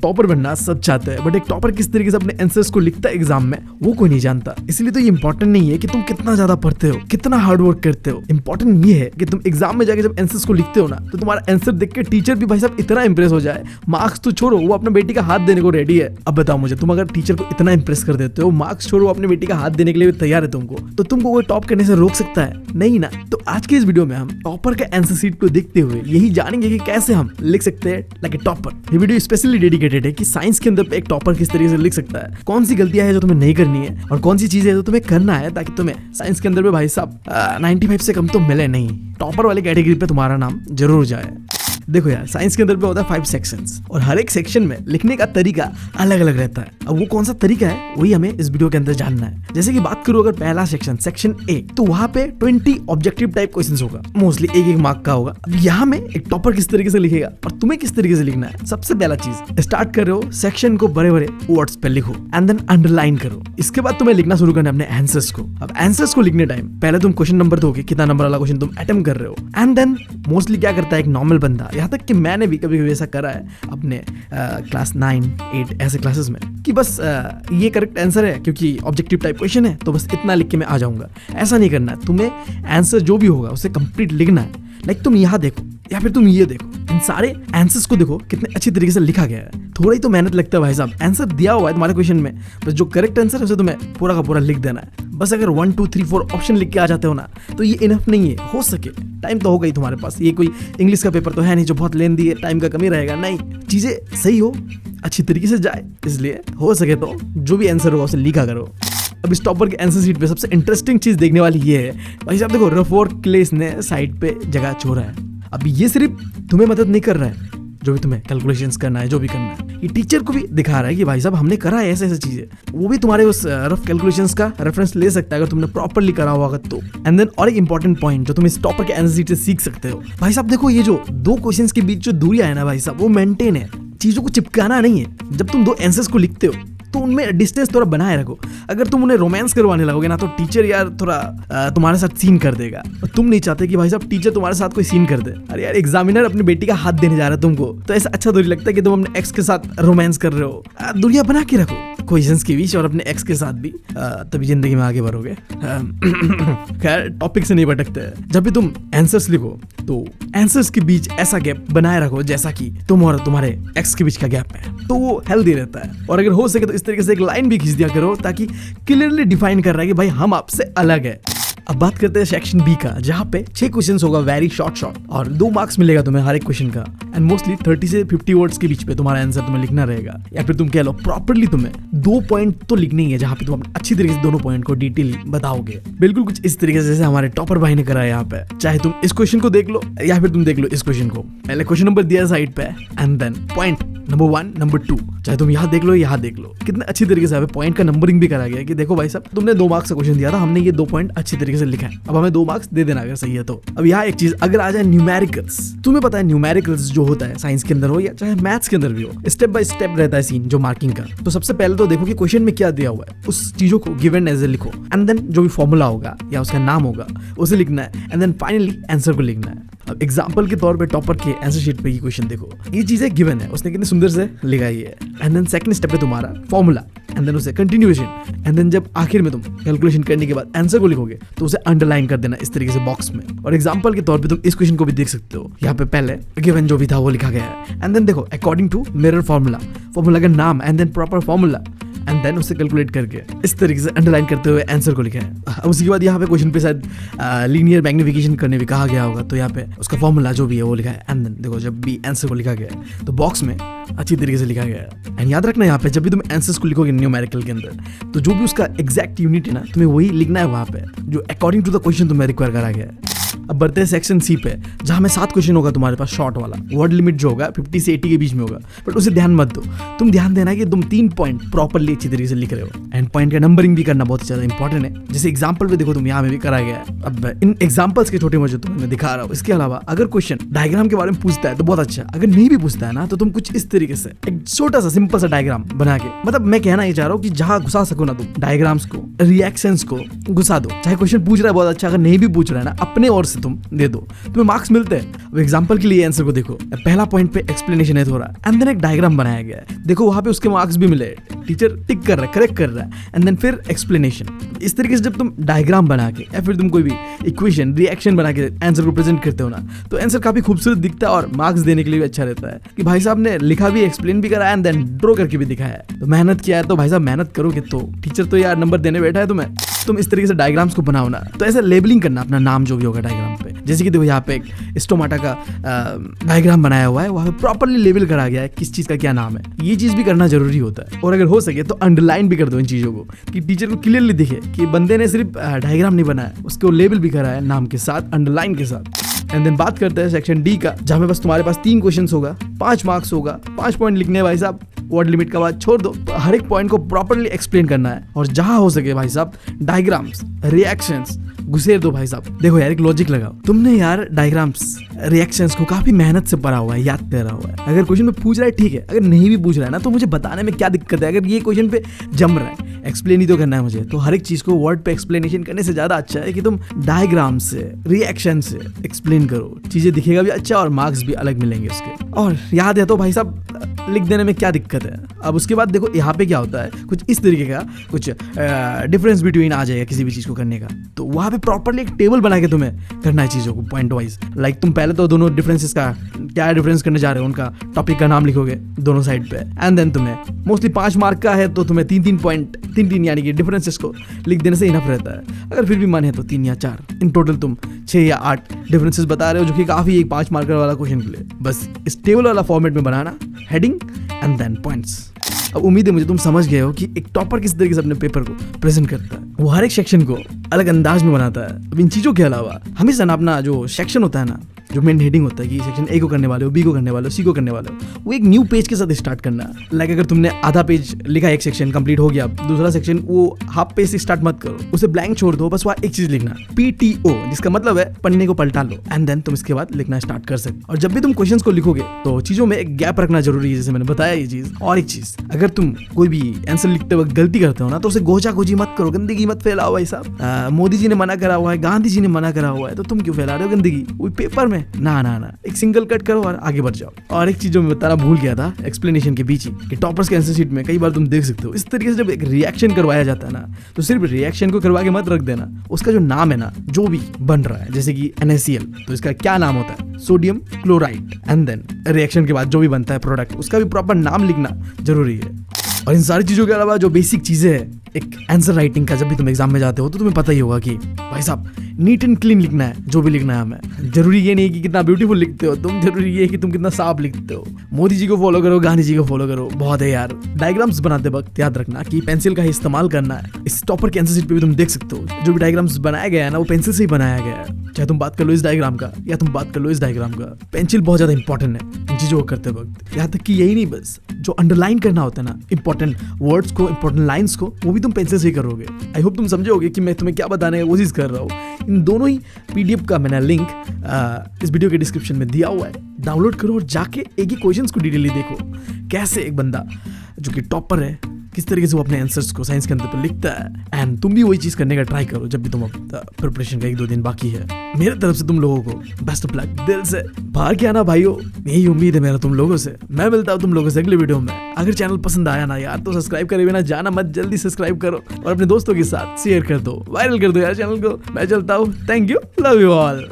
Topper बनना सब चाहते हैं, बट एक टॉपर किस तरीके से अपने आंसर्स को लिखता है एग्जाम में वो कोई नहीं जानता। इसलिए तो ये इंपॉर्टेंट नहीं है कि तुम कितना ज्यादा पढ़ते हो, कितना हार्ड वर्क करते हो। इंपॉर्टेंट ये है कि तुम एग्जाम में जाके जब आंसर्स को लिखते हो ना, तो तुम्हारा आंसर देख के टीचर भी भाई साहब इतना इंप्रेस हो जाए, मार्क्स तो छोड़ो वो अपने बेटी का हाथ देने को रेडी है। अब बताओ मुझे, तुम अगर टीचर को इतना इंप्रेस कर देते हो, मार्क्स छोड़ो अपने बेटी का हाथ देने के लिए भी तैयार है तुमको, तो तुमको कोई टॉप करने से रोक सकता है? नहीं ना। तो आज के इस वीडियो में हम टॉपर का आंसर शीट को देखते हुए यही जानेंगे कि कैसे हम लिख सकते हैं लाइक ए टॉपर। ये वीडियो स्पेशली डेडिकेटेड है कि साइंस के अंदर एक टॉपर किस तरीके से लिख सकता है, कौन सी गलतियां है जो तुम्हें नहीं करनी है और कौन सी चीजें जो तुम्हें करना है, ताकि तुम्हें साइंस के अंदर में भाई साहब 95 से कम तो मिले नहीं, टॉपर वाली कैटेगरी पे तुम्हारा नाम जरूर जाए। देखो यार, साइंस के अंदर पे होता है 5 सेक्शंस और हर एक सेक्शन में लिखने का तरीका अलग अलग रहता है। अब वो कौन सा तरीका है वही हमें इस वीडियो के अंदर जानना है। जैसे कि बात करूं अगर पहला सेक्शन ए, तो वहां पे 20 ऑब्जेक्टिव टाइप क्वेश्चंस होगा, मोस्टली एक मार्क का होगा। अब यहाँ में एक टॉपर किस तरीके से लिखेगा और तुम्हें किस तरीके से लिखना है। सबसे पहला चीज, स्टार्ट कर रहे हो सेक्शन को बड़े बड़े वर्ड्स पे लिखो एंड देन अंडरलाइन करो। इसके बाद तुम्हें लिखना शुरू करना है अपने आंसर्स को। अब आंसर्स को लिखने टाइम पहले तुम क्वेश्चन नंबर दोगे, कितना नंबर वाला क्वेश्चन तुम अटेम्प्ट कर रहे हो, एंड देन मोस्टली क्या करता है एक नॉर्मल बंदा, यहाँ तक कि मैंने भी कभी कभी ऐसा करा है अपने क्लास 9, 8 ऐसे क्लासेस में, कि बस ये करेक्ट आंसर है क्योंकि ऑब्जेक्टिव टाइप क्वेश्चन है तो बस इतना लिख के मैं आ जाऊंगा। ऐसा नहीं करना है, तुम्हें आंसर जो भी होगा उसे कंप्लीट लिखना है। लाइक तुम यहाँ देखो या फिर तुम ये देखो, इन सारे आंसर्स को देखो कितने अच्छी तरीके से लिखा गया है। थोड़ा ही तो मेहनत लगता है भाई साहब, आंसर दिया हुआ है तुम्हारे क्वेश्चन में, बस जो करेक्ट आंसर है उसे तुम्हें पूरा का पूरा लिख देना है। बस अगर 1 2 3 4 ऑप्शन लिख के आ जाते हो ना, तो ये इनफ नहीं है। हो सके टाइम तो होगा ही तुम्हारे पास, ये कोई इंग्लिश का पेपर तो है नहीं जो बहुत लेंदी है, टाइम का कमी रहेगा। नहीं, चीजें सही हो, अच्छी तरीके से जाए, इसलिए हो सके तो जो भी आंसर होगा उसे लिखा करो। अब इस टॉपर के आंसर शीट पे सबसे इंटरेस्टिंग चीज देखने वाली ये है भाई साहब, देखो रफ वर्क के लिए इसने साइड पे जगह छोड़ा है। अब ये सिर्फ तुम्हें मदद नहीं कर रहा है, जो भी तुम्हें कैलकुलेशंस करना है, जो भी करना है, ये टीचर को भी दिखा रहा है कि भाई साहब हमने करा है ऐसे ऐसे चीजें। वो भी तुम्हारे उस रफ कैलकुलेशंस का रेफरेंस ले सकता है अगर तुमने प्रॉपर्ली करा होगा तो। एंड देन और एक इंपॉर्टेंट पॉइंट जो तुम इस टॉपर के आंसर शीट से सीख सकते हो, भाई साहब देखो ये जो दो क्वेश्चंस के बीच जो दूरियां है ना भाई साहब, वो मेंटेन है। चीजों को चिपकाना नहीं है। जब तुम दो आंसर्स को लिखते हो तो उनमें डिस्टेंस थोड़ा बनाए रखो। अगर तुम उन्हें रोमांस करवाने लगोगे ना, तो टीचर यार थोड़ा तुम्हारे साथ सीन कर देगा, और तुम नहीं चाहते कि भाई साहब टीचर तुम्हारे साथ कोई सीन कर दे। अरे यार, एग्जामिनर अपनी बेटी का हाथ देने जा रहा है तुमको, तो ऐसा अच्छा थोड़ी लगता है कि तुम अपने एक्स के साथ रोमांस कर रहे हो। दूरियां बना के रखो क्वेश्चंस के बीच और अपने एक्स के साथ भी, तभी जिंदगी में आगे बढ़ोगे। खैर, टॉपिक से नहीं भटकते हैं। जब भी तुम आंसर्स लिखो तो आंसर्स के बीच ऐसा गैप बनाए रखो जैसा कि तुम और तुम्हारे एक्स के बीच का गैप है, तो वो हेल्दी रहता है। और अगर हो सके तो इस तरीके से एक लाइन भी खींच दिया करो, ताकि क्लियरली डिफाइन कर रहा है कि भाई हम आपसे अलग है। अब बात करते हैं सेक्शन बी का, जहाँ पे 6 क्वेश्चंस होगा वेरी शॉर्ट और 2 मार्क्स मिलेगा तुम्हें हर एक क्वेश्चन का। एंड मोस्टली 30 से 50 वर्ड्स के बीच पे तुम्हारा आंसर तुम्हें लिखना रहेगा, या फिर तुम कह लो प्रॉपर्ली तुम्हें 2 पॉइंट तो लिखने ही है, जहाँ पे तुम अच्छी तरीके से दोनों पॉइंट को डिटेल बताओगे। बिल्कुल कुछ इस तरीके से जैसे हमारे टॉपर भाई ने करा है यहाँ पे। चाहे तुम इस क्वेश्चन को देख लो या फिर तुम देख लो इस क्वेश्चन को। पहले क्वेश्चन नंबर दिया साइड पे and then point number 1, number 2, चाहे तुम यहाँ देख लो यहाँ देख लो। कितने अच्छी तरीके से पॉइंट का नंबरिंग भी करा गया कि देखो भाई साहब तुमने 2 मार्क्स का क्वेश्चन दिया था, हमने ये 2 पॉइंट अच्छी तरीके से लिखा है, अब हमें 2 मार्क्स दे देना अगर सही है तो। अब यहाँ एक चीज, अगर आ जाए न्यूमेरिकल्स, तुम्हें पता है न्यूमेरिकल्स जो होता है साइंस के अंदर हो या चाहे मैथ्स के अंदर भी हो, स्टेप बाय स्टेप रहता है सीन जो मार्किंग का। तो सबसे पहले तो देखो कि क्वेश्चन में क्या दिया हुआ है, उस चीजों को गिवन एज ए लिखो, एंड देन जो भी फॉर्मूला होगा या उसका नाम होगा उसे लिखना है, एंड देन फाइनली आंसर को लिखना है। अब एग्जांपल के तौर पे टॉपर के आंसर शीट पे ये क्वेश्चन देखो, ये चीजें गिवन है, उसने कितने सुंदर से लिखाई है। एंड देन सेकंड स्टेप पे तुम्हारा फॉर्मूला, एंड देन उसे कंटिन्यूएशन, एंड देन जब आखिर में तुम कैलकुलेशन करने के बाद आंसर को लिखोगे तो उसे अंडरलाइन कर देना इस तरीके से बॉक्स में। और एग्जांपल के तौर पे तुम इस क्वेश्चन को भी देख सकते हो, यहाँ पे पहले गिवन जो भी था वो लिखा गया है, एंड देन देखो अकॉर्डिंग टू मिरर फॉर्मूला का नाम, and then proper formula, and then उसे कैलकुलेट करके इस तरीके से अंडरलाइन करते हुए आंसर को लिखा है। अब उसके बाद यहाँ पे क्वेश्चन पे शायद लीनियर मैग्निफिकेशन करने भी कहा गया होगा, तो यहाँ पे उसका फॉर्मूला जो भी है वो लिखा है, एंड देन देखो जब भी आंसर को लिखा गया है तो बॉक्स में अच्छी तरीके से लिखा गया है। एंड याद रखना यहाँ पे जब भी तुम आंसर्स को लिखोगे न्यूमेरिकल के अंदर, तो जो भी उसका एग्जैक्ट यूनिट है ना, तुम्हें वही लिखना है वहाँ पे जो अकॉर्डिंग टू द क्वेश्चन तुम्हें रिक्वायर करा गया है। अब बढ़ते हैं सेक्शन सी पे, जहां में 7 क्वेश्चन होगा तुम्हारे पास शॉर्ट वाला। वर्ड लिमिट जो होगा 50 से 80 के बीच में होगा, बट उसे ध्यान मत दो। तुम ध्यान देना कि तुम 3 पॉइंट प्रॉपर्ली अच्छी तरीके से लिख रहे हो, एंड पॉइंट का नंबरिंग भी करना बहुत ज्यादा इंपॉर्टेंट है। जैसे एग्जांपल पे देखो तुम यहाँ में भी करा गया है। अब इन एग्जांपल्स के छोटे मोटे तुम्हें दिखा रहा हूँ। इसके अलावा अगर क्वेश्चन डायग्राम के बारे में पूछता है तो बहुत अच्छा, अगर नहीं भी पूछता है ना तो तुम कुछ इस तरीके से एक छोटा सा सिंपल सा डायग्राम बना के, मतलब मैं कहना ये चाह रहा हूँ कि जहां घुसा सको ना तुम डायग्राम्स को, रिएक्शंस को घुसा दो। चाहे क्वेश्चन पूछ रहा है बहुत अच्छा, अगर नहीं भी पूछ रहा है ना, अपने ओर से तुम दे दो, तुम्हें मार्क्स मिलते हैं। अब एग्जांपल के लिए आंसर को देखो, पहला पॉइंट पे एक्सप्लेनेशन है थोड़ा, एंड देन एक डायग्राम बनाया गया है, देखो वहां पे उसके मार्क्स भी मिले, टीचर टिक कर रहा है, करेक्ट कर रहा है, एंड देन फिर एक्सप्लेनेशन। इस तरीके से जब तुम डायग्राम बना के या फिर तुम कोई भी इक्वेशन रिएक्शन बना के आंसर को प्रेजेंट करते हो ना, तो आंसर काफी खूबसूरत दिखता है और मार्क्स देने के लिए भी अच्छा रहता है कि भाई साहब ने लिखा भी, एक्सप्लेन भी करा एंड देन ड्रॉ करके भी दिखाया है। तो मेहनत किया है तो भाई साहब मेहनत करोगे तो टीचर तो यार नंबर देने बैठा है तुम्हें। तुम इस तरीके से डायग्राम्स को बनाओ ना, तो ऐसे लेबलिंग करना अपना नाम जो भी होगा डायग्राम पे। जैसे कि देखो यहाँ पे एक स्टोमाटा का डायग्राम बनाया हुआ है, वहाँ पे प्रॉपर्ली लेबल करा गया है किस चीज का क्या नाम है। ये चीज भी करना जरूरी होता है, और अगर हो सके तो अंडरलाइन भी कर दो इन चीजों को कि टीचर को क्लियरली दिखे कि बंदे ने सिर्फ डायग्राम नहीं बनाया, उसको लेबल भी करा है नाम के साथ, अंडरलाइन के साथ। एंड देन बात करते हैं सेक्शन डी का, जहाँ पे बस तुम्हारे पास 3 क्वेश्चंस होगा, 5 मार्क्स होगा, 5 पॉइंट लिखने भाई साहब, वर्ड लिमिट का बात छोड़ दो, हर एक पॉइंट को प्रॉपर्ली एक्सप्लेन करना है, और जहां हो सके भाई साहब डायग्राम्स रिएक्शंस घुसेर दो भाई साहब। देखो यार एक लॉजिक लगाओ, तुमने यार डायग्राम्स रिएक्शंस को काफी मेहनत से पढ़ा हुआ है, याद करा हुआ है। अगर क्वेश्चन में पूछ रहा है ठीक है, अगर नहीं भी पूछ रहा है ना तो मुझे बताने में क्या दिक्कत है। अगर ये क्वेश्चन पे जम रहा है, एक्सप्लेन ही तो करना है मुझे, तो हर एक चीज को वर्ड पे एक्सप्लेनेशन करने से ज्यादा अच्छा है कि तुम डायग्राम से रिएक्शन से एक्सप्लेन करो, चीजें दिखेगा भी अच्छा और मार्क्स भी अलग मिलेंगे उसके। और याद है तो भाई साहब लिख देने में क्या दिक्कत है। अब उसके बाद देखो यहाँ पे क्या होता है, कुछ इस तरीके का कुछ डिफरेंस बिटवीन आ जाएगा किसी भी चीज को करने का, तो वहां पे प्रॉपर्ली एक टेबल बना के तुम्हें करना है चीजों को पॉइंट वाइज। लाइक तुम पहले तो दोनों डिफरेंसेस का क्या डिफरेंस करने जा रहे हो, उनका टॉपिक का नाम लिखोगे दोनों साइड पे, एंड देन तुम्हें मोस्टली 5 मार्क का है तो तुम्हें 3-3 पॉइंट 3-3 यानी कि डिफरेंसेस को लिख देने से इनफ रहता है। अगर फिर भी मन है तो 3 या 4, इन टोटल तुम 6 या 8 डिफरेंसेस बता रहे हो, जो कि काफी एक 5 मार्कर वाला क्वेश्चन के लिए। बस इस टेबल वाला फॉर्मेट में बनाना, हेडिंग एंड देन पॉइंट्स। अब उम्मीद है मुझे तुम समझ गए हो कि एक टॉपर किस तरीके से अपने पेपर को प्रेजेंट करता है, वो हर एक सेक्शन को अलग अंदाज में बनाता है। अब इन चीजों के अलावा हमेशा ना अपना जो सेक्शन होता है ना, जो मेन हेडिंग होता है कि सेक्शन ए को करने वाले हो, बी को करने वाले हो, सी को करने वाले हो, वो एक न्यू पेज के साथ स्टार्ट करना है। लाइक अगर तुमने आधा पेज लिखा, एक सेक्शन कंप्लीट हो गया, दूसरा सेक्शन वो हाफ पेज से स्टार्ट मत करो, उसे ब्लैंक छोड़ दो, बस वहाँ एक चीज लिखना PTO, जिसका मतलब है पन्ने को पलटा लो, एंड देन तुम इसके बाद लिखना स्टार्ट कर सकते। और जब भी तुम क्वेश्चंस को लिखोगे तो चीजों में एक गैप रखना जरूरी है, जैसे मैंने बताया ये चीज। और एक चीज, अगर तुम कोई भी आंसर लिखते वक्त गलती करते हो ना, तो उसे गोचा गोची मत करो, गंदगी मत फैलाओ भाई साहब। मोदी जी ने मना करा हुआ है, गांधी जी ने मना करा हुआ है, तो तुम क्यों फैला रहे हो गंदगी वो पेपर में? ना ना ना, एक सिंगल कट करो और आगे बढ़ जाओ। और एक चीज जो मैं बताना भूल गया था एक्सप्लेनेशन के बीच ही, कि टॉपर्स के आंसर शीट में कई बार तुम देख सकते हो इस तरीके से जब एक रिएक्शन करवाया जाता है ना, तो सिर्फ रिएक्शन को करवा के मत रख देना, उसका जो नाम है ना जो भी बन रहा है, जैसे कि NaCl, तो इसका क्या नाम होता है, sodium chloride, and then reaction के बाद जो भी बनता है प्रोडक्ट, उसका भी प्रॉपर नाम लिखना जरूरी है। और इन सारी चीजों के अलावा जो बेसिक चीजें हैं एक आंसर राइटिंग का, जब भी तुम एग्जाम में जाते हो तो तुम्हें पता ही होगा कि भाई साहब नीट एंड क्लीन लिखना है, जो भी लिखना है हमें। जरूरी ये नहीं है कि कितना ब्यूटीफुल लिखते हो तुम, जरूरी ये है कि तुम कितना साफ लिखते हो। मोदी जी को फॉलो करो, गांधी जी को फॉलो करो, बहुत है यार। डायग्राम्स बनाते वक्त याद रखना कि पेंसिल का ही इस्तेमाल करना है। इस टॉपर के आंसर शीट पे भी तुम देख सकते हो जो भी डायग्राम्स बनाया गया है ना, वो पेंसिल से ही बनाया गया है। चाहे तुम बात कर लो इस डायग्राम का या तुम बात कर लो इस डायग्राम का, पेंसिल बहुत ज्यादा इंपॉर्टेंट है इन चीजों को करते वक्त। यहाँ तक कि यही नहीं, बस जो अंडरलाइन करना होता है ना, इंपॉर्टेंट वर्ड्स को, इंपॉर्टेंट लाइंस को, वो भी तुम पेंसिल से ही करोगे। आई होप तुम समझोगे कि मैं तुम्हें क्या बताने की कोशिश कर रहा हूँ। इन दोनों ही PDF का मैंने लिंक इस वीडियो के डिस्क्रिप्शन में दिया हुआ है, डाउनलोड करो और जाके एक ही क्वेश्चंस को डिटेली देखो, कैसे एक बंदा जो कि टॉपर है किस तरीके से वो अपने आंसर्स को साइंस के अंदर पर लिखता है। एंड तुम भी वही चीज करने का ट्राई करो जब भी तुम प्रिपरेशन का 1-2 दिन बाकी है। मेरे तरफ से तुम लोगों को बेस्ट ऑफ लक, दिल से बाहर के आना भाइयों, यही उम्मीद है मेरा तुम लोगों से। मैं मिलता हूँ तुम लोगों से अगले वीडियो में। अगर चैनल पसंद आया ना यार तो सब्सक्राइब करे बिना जाना मत, जल्दी सब्सक्राइब करो और अपने दोस्तों के साथ शेयर कर दो, वायरल कर दो यार चैनल को। मैं चलता हूँ, thank you, love you all.